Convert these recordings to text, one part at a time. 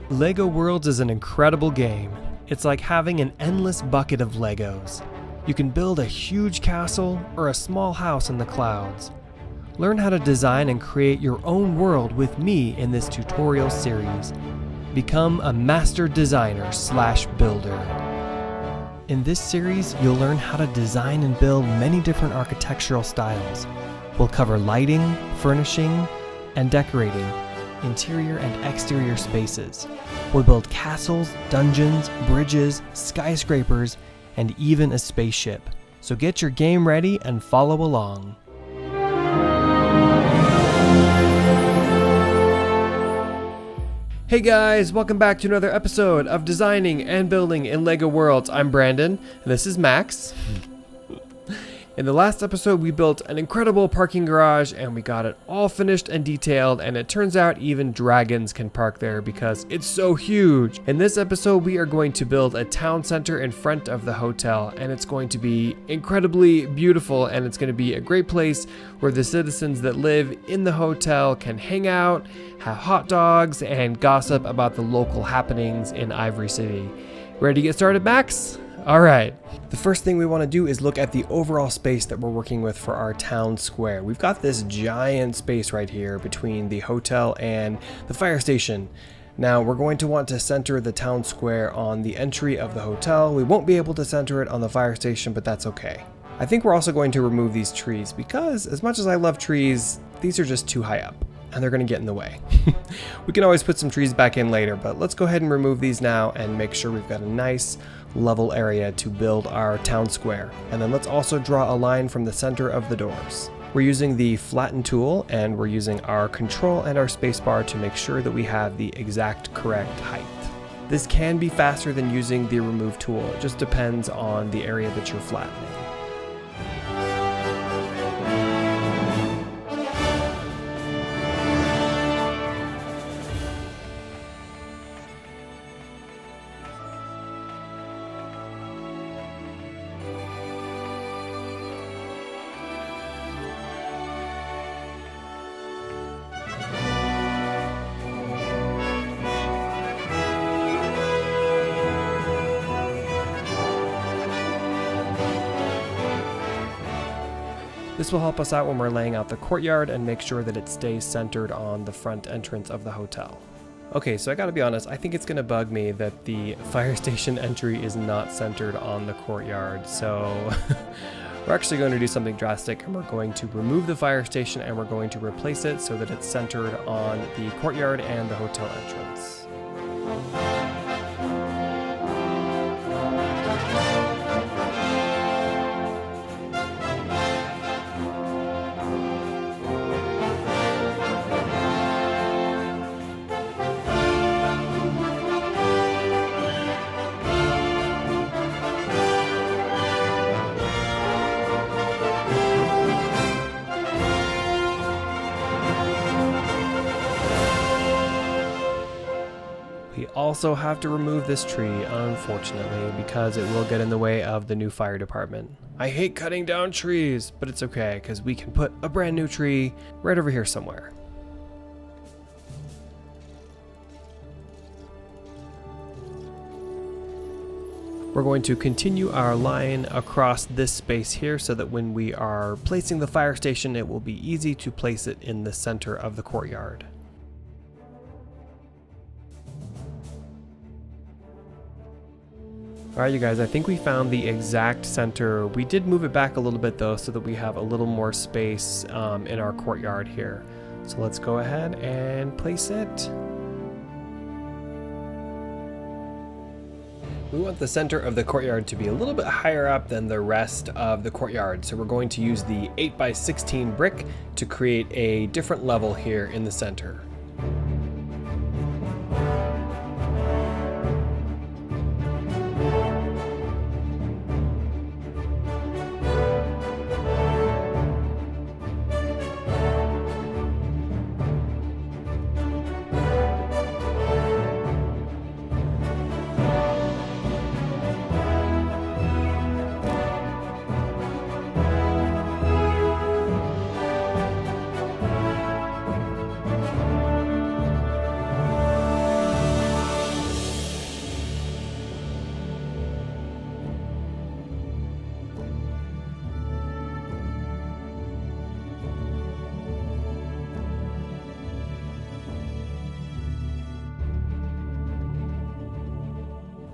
LEGO Worlds is an incredible game. It's like having an endless bucket of Legos. You can build a huge castle or a small house in the clouds. Learn how to design and create your own world with me in this tutorial series. Become a master designer/builder. In this series, you'll learn how to design and build many different architectural styles. We'll cover lighting, furnishing, and decorating, interior and exterior spaces. We'll build castles, dungeons, bridges, skyscrapers, and even a spaceship. So get your game ready and follow along. Hey guys, welcome back to another episode of Designing and Building in LEGO Worlds. I'm Brandon, and this is Max. In the last episode, we built an incredible parking garage and we got it all finished and detailed, and it turns out even dragons can park there because it's so huge. In this episode, we are going to build a town center in front of the hotel, and it's going to be incredibly beautiful, and it's going to be a great place where the citizens that live in the hotel can hang out, have hot dogs, and gossip about the local happenings in Ivory City. Ready to get started, Max? All right. The first thing we want to do is look at the overall space that we're working with for our town square. We've got this giant space right here between the hotel and the fire station. Now we're going to want to center the town square on the entry of the hotel. We won't be able to center it on the fire station, but that's okay. I think we're also going to remove these trees because as much as I love trees, these are just too high up and they're going to get in the way. We can always put some trees back in later, but let's go ahead and remove these now and make sure we've got a nice level area to build our town square. And then let's also draw a line from the center of the doors. We're using the flatten tool and we're using our control and our spacebar to make sure that we have the exact correct height. This can be faster than using the remove tool. It just depends on the area that you're flattening. This will help us out when we're laying out the courtyard and make sure that it stays centered on the front entrance of the hotel. Okay, so I gotta be honest, I think it's gonna bug me that the fire station entry is not centered on the courtyard. So we're actually going to do something drastic, and we're going to remove the fire station and we're going to replace it so that it's centered on the courtyard and the hotel entrance. We also have to remove this tree, unfortunately, because it will get in the way of the new fire department. I hate cutting down trees, but it's okay, because we can put a brand new tree right over here somewhere. We're going to continue our line across this space here so that when we are placing the fire station, it will be easy to place it in the center of the courtyard. Alright you guys, I think we found the exact center. We did move it back a little bit though so that we have a little more space in our courtyard here. So let's go ahead and place it. We want the center of the courtyard to be a little bit higher up than the rest of the courtyard. So we're going to use the 8x16 brick to create a different level here in the center.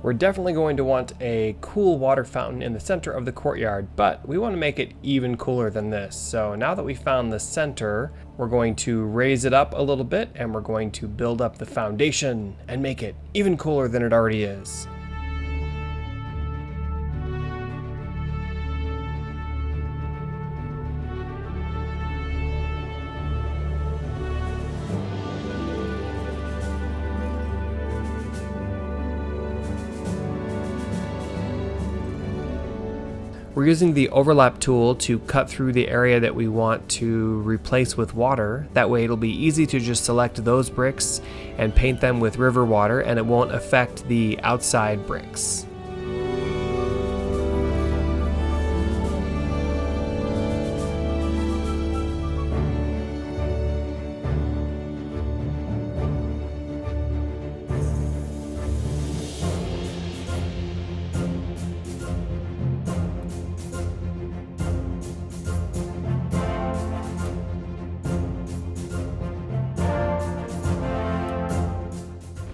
We're definitely going to want a cool water fountain in the center of the courtyard, but we want to make it even cooler than this. So now that we found the center, we're going to raise it up a little bit and we're going to build up the foundation and make it even cooler than it already is. We're using the overlap tool to cut through the area that we want to replace with water. That way it'll be easy to just select those bricks and paint them with river water, and it won't affect the outside bricks.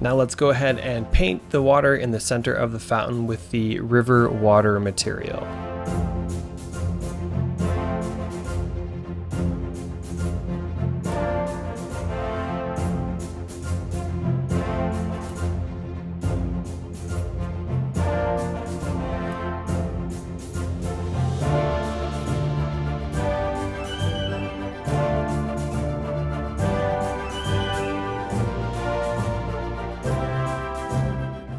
Now let's go ahead and paint the water in the center of the fountain with the river water material.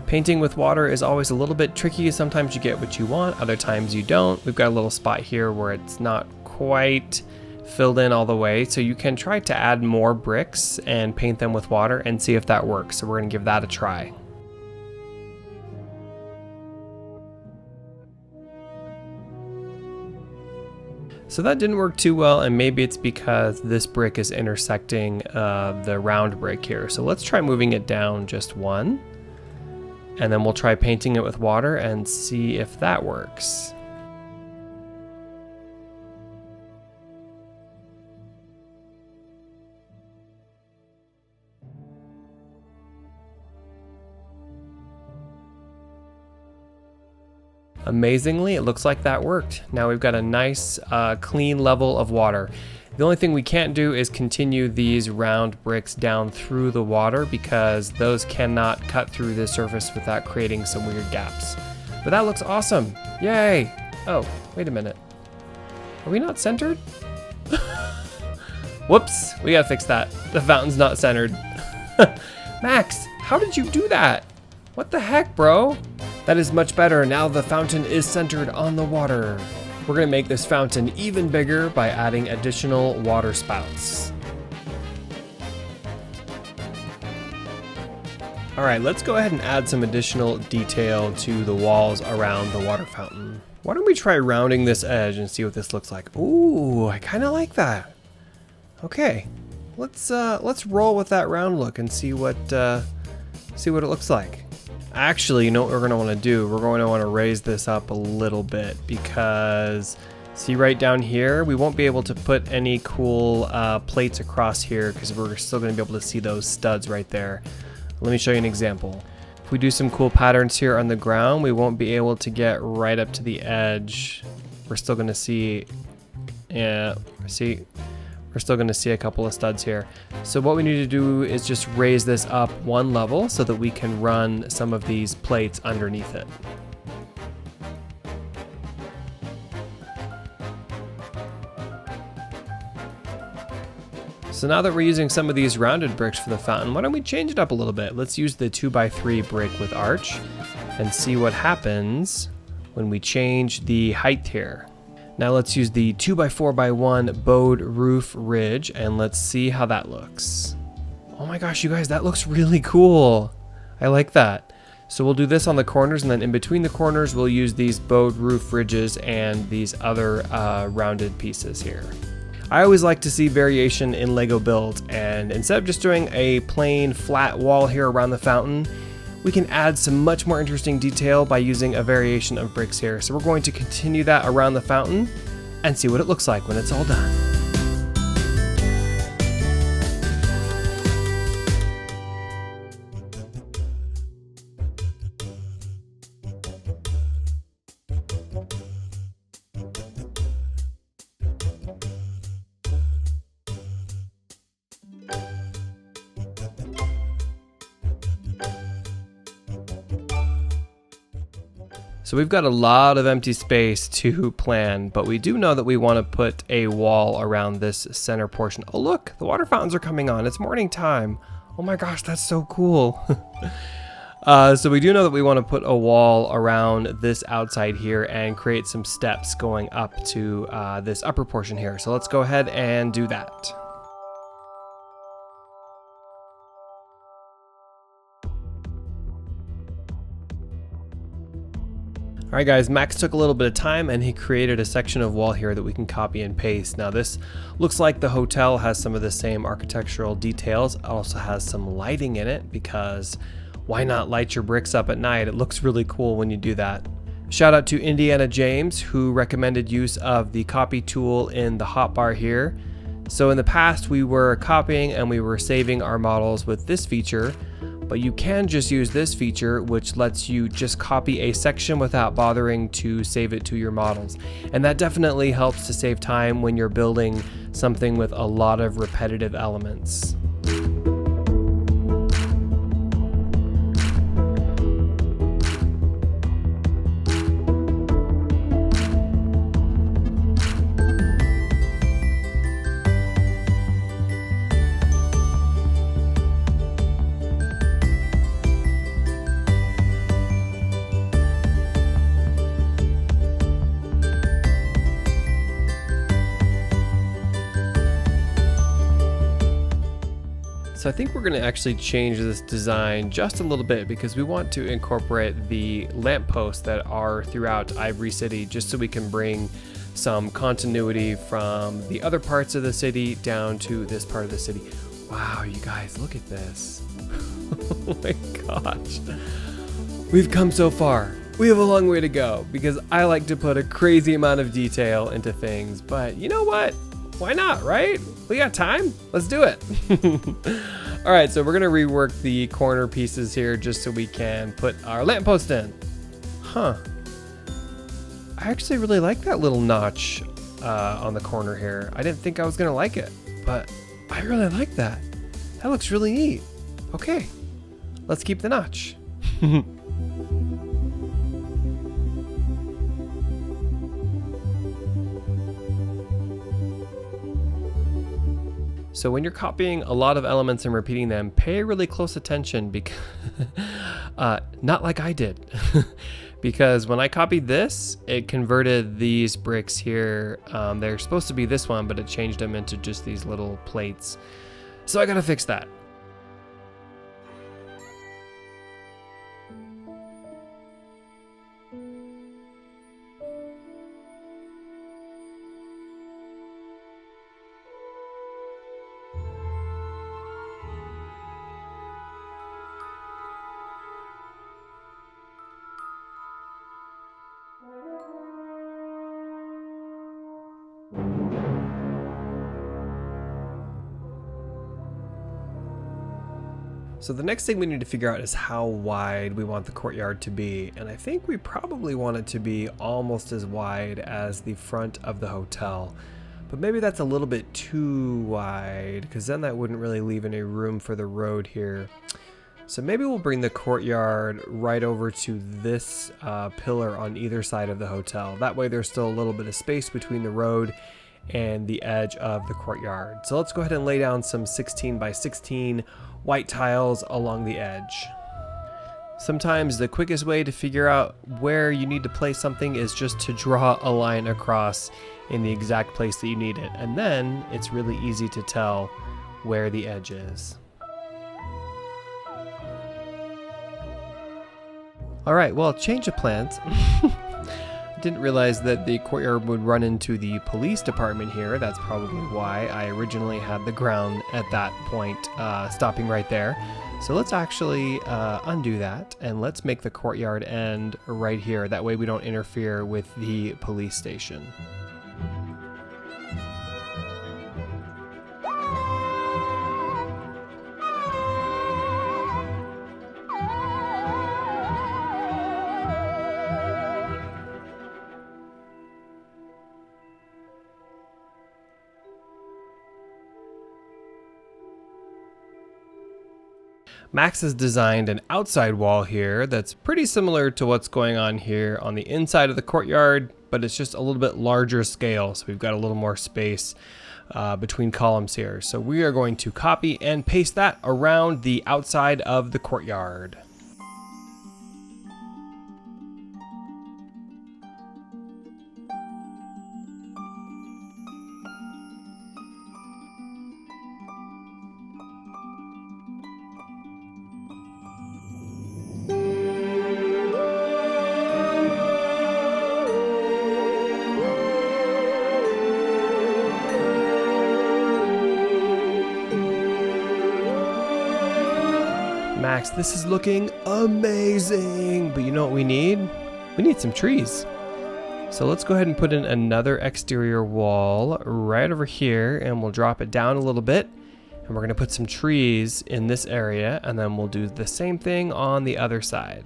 Painting with water is always a little bit tricky. Sometimes you get what you want, other times you don't. We've got a little spot here where it's not quite filled in all the way, so you can try to add more bricks and paint them with water and see if that works. So we're gonna give that a try. So that didn't work too well, and maybe it's because this brick is intersecting the round brick here. So let's try moving it down just one. And then we'll try painting it with water and see if that works. Amazingly, it looks like that worked. Now we've got a nice clean level of water. The only thing we can't do is continue these round bricks down through the water because those cannot cut through the surface without creating some weird gaps. But that looks awesome. Yay! Oh, wait a minute. Are we not centered? Whoops, we gotta fix that. The fountain's not centered. Max, how did you do that? What the heck, bro? That is much better. Now the fountain is centered on the water. We're gonna make this fountain even bigger by adding additional water spouts. All right, let's go ahead and add some additional detail to the walls around the water fountain. Why don't we try rounding this edge and see what this looks like? Ooh, I kind of like that. Okay, let's roll with that round look and see what it looks like. Actually, you know what we're going to want to do? We're going to want to raise this up a little bit because, see right down here, we won't be able to put any cool plates across here because we're still going to be able to see those studs right there. Let me show you an example. If we do some cool patterns here on the ground, we won't be able to get right up to the edge. We're still going to see, we're still going to see a couple of studs here. So what we need to do is just raise this up one level so that we can run some of these plates underneath it. So now that we're using some of these rounded bricks for the fountain, why don't we change it up a little bit? Let's use the 2x3 brick with arch and see what happens when we change the height here. Now let's use the 2x4x1 bowed roof ridge and let's see how that looks. Oh my gosh, you guys, that looks really cool. I like that. So we'll do this on the corners, and then in between the corners, we'll use these bowed roof ridges and these other rounded pieces here. I always like to see variation in Lego builds, and instead of just doing a plain flat wall here around the fountain, we can add some much more interesting detail by using a variation of bricks here. So we're going to continue that around the fountain and see what it looks like when it's all done. So we've got a lot of empty space to plan, but we do know that we want to put a wall around this center portion. Oh look, the water fountains are coming on. It's morning time. Oh my gosh, that's so cool. So we do know that we want to put a wall around this outside here and create some steps going up to this upper portion here. So let's go ahead and do that. All right guys, Max took a little bit of time and he created a section of wall here that we can copy and paste. Now this looks like the hotel has some of the same architectural details. It also has some lighting in it because why not light your bricks up at night? It looks really cool when you do that. Shout out to Indiana James who recommended use of the copy tool in the hotbar here. So in the past we were copying and we were saving our models with this feature, but you can just use this feature which lets you just copy a section without bothering to save it to your models. And that definitely helps to save time when you're building something with a lot of repetitive elements. So I think we're going to actually change this design just a little bit because we want to incorporate the lampposts that are throughout Ivory City just so we can bring some continuity from the other parts of the city down to this part of the city. Wow, you guys, look at this. Oh my gosh. We've come so far. We have a long way to go because I like to put a crazy amount of detail into things, but you know what? Why not, right? We got time. Let's do it. All right, so we're gonna rework the corner pieces here just so we can put our lamppost in. Huh. I actually really like that little notch on the corner here. I didn't think I was gonna like it, but I really like that. That looks really neat. Okay, let's keep the notch. So when you're copying a lot of elements and repeating them, pay really close attention because, not like I did, because when I copied this, it converted these bricks here. They're supposed to be this one, but it changed them into just these little plates. So I gotta fix that. So the next thing we need to figure out is how wide we want the courtyard to be. And I think we probably want it to be almost as wide as the front of the hotel. But maybe that's a little bit too wide because then that wouldn't really leave any room for the road here. So maybe we'll bring the courtyard right over to this pillar on either side of the hotel. That way there's still a little bit of space between the road and the edge of the courtyard. So let's go ahead and lay down some 16 by 16 white tiles along the edge. Sometimes the quickest way to figure out where you need to place something is just to draw a line across in the exact place that you need it, and then it's really easy to tell where the edge is. All right, well, change of plans. Didn't realize that the courtyard would run into the police department here. That's probably why I originally had the ground at that point stopping right there. So let's actually undo that and let's make the courtyard end right here. That way we don't interfere with the police station. Max has designed an outside wall here that's pretty similar to what's going on here on the inside of the courtyard, but it's just a little bit larger scale, so we've got a little more space between columns here. So we are going to copy and paste that around the outside of the courtyard. Max, this is looking amazing, but you know what we need? We need some trees. So let's go ahead and put in another exterior wall right over here, and we'll drop it down a little bit, and we're going to put some trees in this area, and then we'll do the same thing on the other side.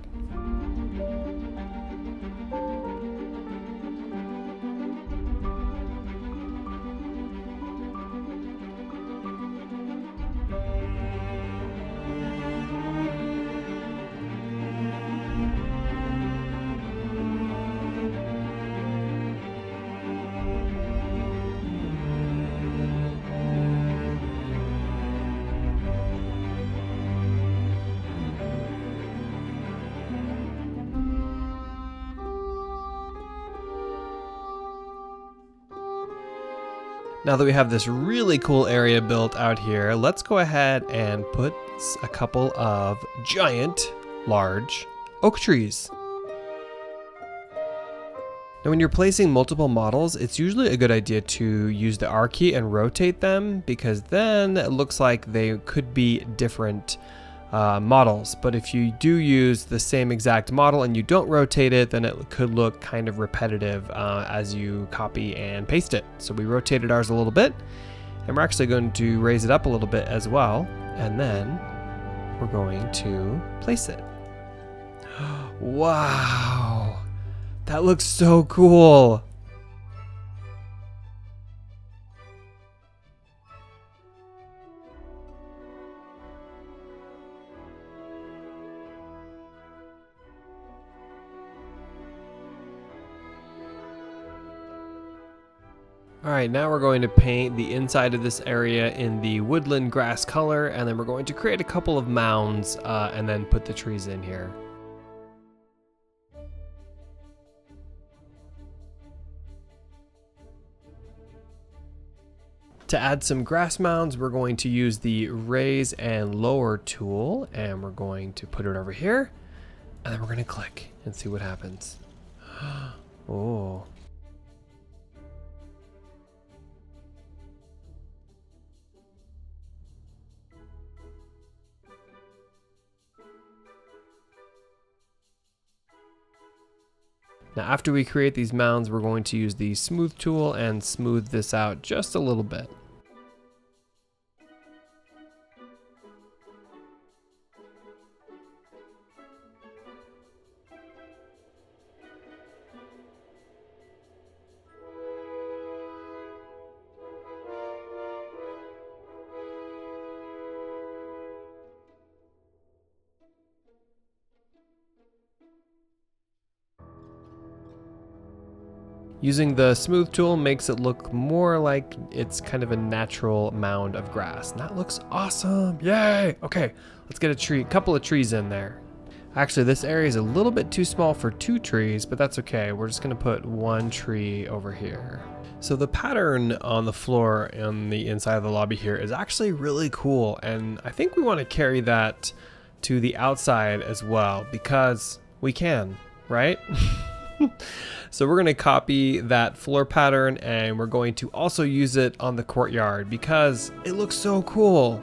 Now that we have this really cool area built out here, let's go ahead and put a couple of giant, large oak trees. Now when you're placing multiple models, it's usually a good idea to use the R key and rotate them, because then it looks like they could be different models. But if you do use the same exact model and you don't rotate it, then it could look kind of repetitive as you copy and paste it. So we rotated ours a little bit, and we're actually going to raise it up a little bit as well, and then we're going to place it. Wow, that looks so cool. Alright, now we're going to paint the inside of this area in the woodland grass color, and then we're going to create a couple of mounds and then put the trees in here. To add some grass mounds, we're going to use the raise and lower tool, and we're going to put it over here, and then we're going to click and see what happens. Oh. Now after we create these mounds, we're going to use the smooth tool and smooth this out just a little bit. Using the smooth tool makes it look more like it's kind of a natural mound of grass. And that looks awesome. Yay! Okay, let's get a couple of trees in there. Actually, this area is a little bit too small for 2 trees, but that's okay. We're just gonna put 1 tree over here. So the pattern on the floor on the inside of the lobby here is actually really cool. And I think we wanna carry that to the outside as well, because we can, right? So we're going to copy that floor pattern, and we're going to also use it on the courtyard because it looks so cool.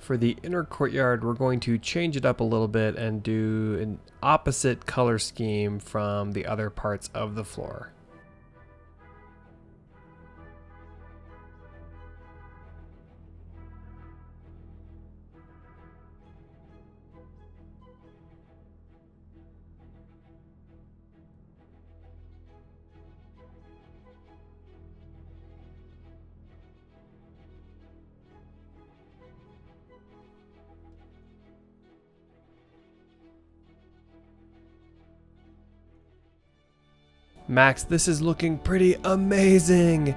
for the inner courtyard, we're going to change it up a little bit and do an opposite color scheme from the other parts of the floor. Max, this is looking pretty amazing.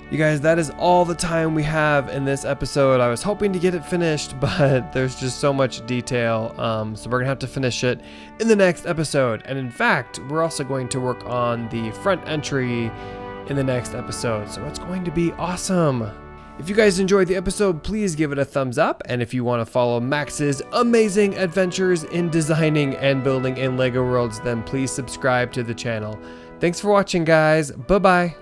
You guys, that is all the time we have in this episode. I was hoping to get it finished, but there's just so much detail. So we're gonna have to finish it in the next episode. And in fact, we're also going to work on the front entry in the next episode. So it's going to be awesome. If you guys enjoyed the episode, please give it a thumbs up. And if you want to follow Max's amazing adventures in designing and building in LEGO worlds, then please subscribe to the channel. Thanks for watching, guys. Bye-bye.